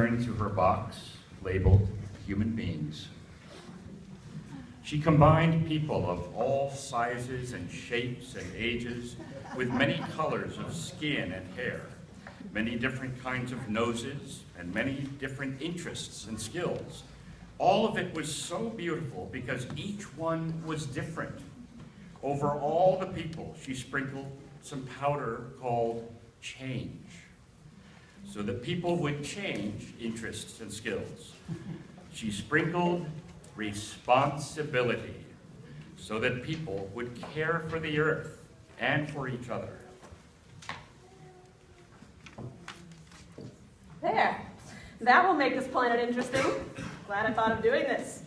returned to her box labeled human beings. She combined people of all sizes and shapes and ages with many colors of skin and hair, many different kinds of noses, and many different interests and skills. All of it was so beautiful because each one was different. Over all the people, she sprinkled some powder called change, so that people would change interests and skills. She sprinkled responsibility, so that people would care for the earth and for each other. There. That will make this planet interesting. Glad I thought of doing this.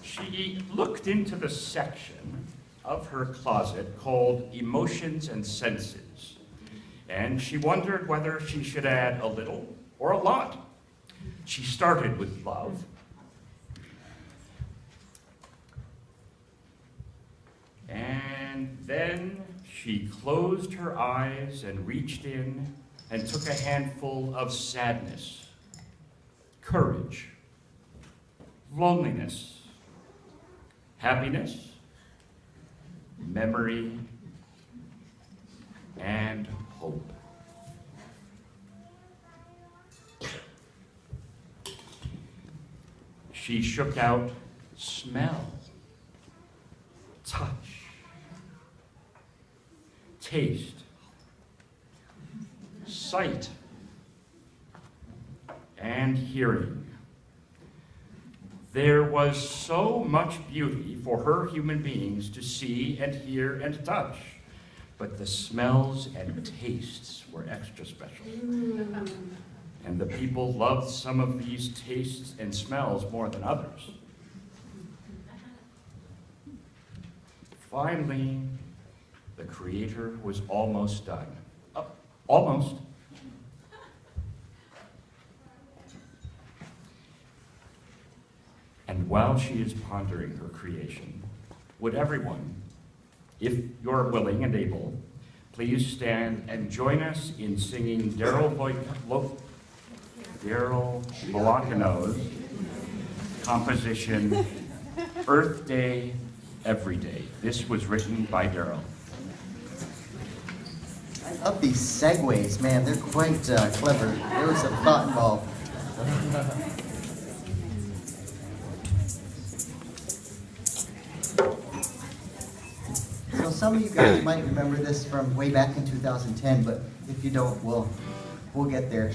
She looked into the section of her closet called Emotions and Senses, and she wondered whether she should add a little or a lot. She started with love, and then she closed her eyes and reached in and took a handful of sadness, courage, loneliness, happiness, memory, and hope. She shook out smell, touch, taste, sight, and hearing. There was so much beauty for her human beings to see and hear and touch, but the smells and tastes were extra special. And the people loved some of these tastes and smells more than others. Finally, the Creator was almost done. Almost. And while she is pondering her creation, would everyone, if you're willing and able, please stand and join us in singing Daryl Malacano's composition, Earth Day, Every Day. This was written by Daryl. I love these segues, man. They're quite clever. There was some thought involved. So some of you guys might remember this from way back in 2010, but if you don't, we'll get there.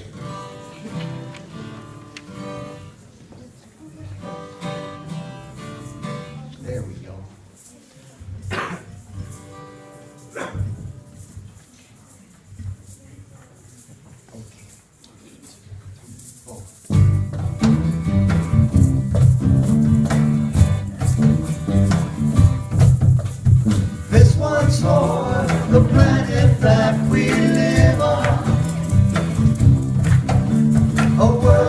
There we go. This one's for the planet that we live on, a world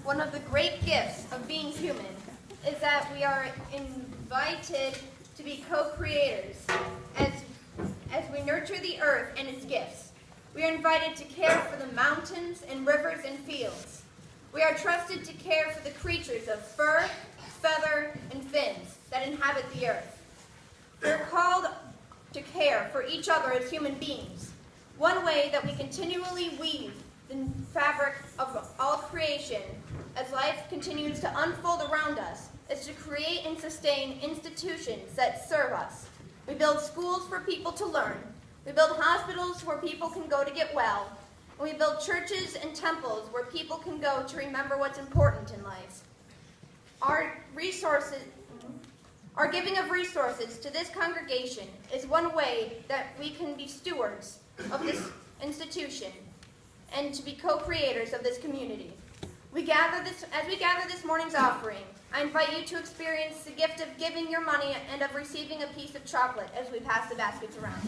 One of the great gifts of being human is that we are invited to be co-creators as we nurture the earth and its gifts. We are invited to care for the mountains and rivers and fields. We are trusted to care for the creatures of fur, feather, and fins that inhabit the earth. We are called to care for each other as human beings. One way that we continually weave the fabric of all creation as life continues to unfold around us is to create and sustain institutions that serve us. We build schools for people to learn. We build hospitals where people can go to get well. And we build churches and temples where people can go to remember what's important in life. Our giving of resources to this congregation is one way that we can be stewards of this institution and to be co-creators of this community. As we gather this morning's offering, I invite you to experience the gift of giving your money and of receiving a piece of chocolate as we pass the baskets around.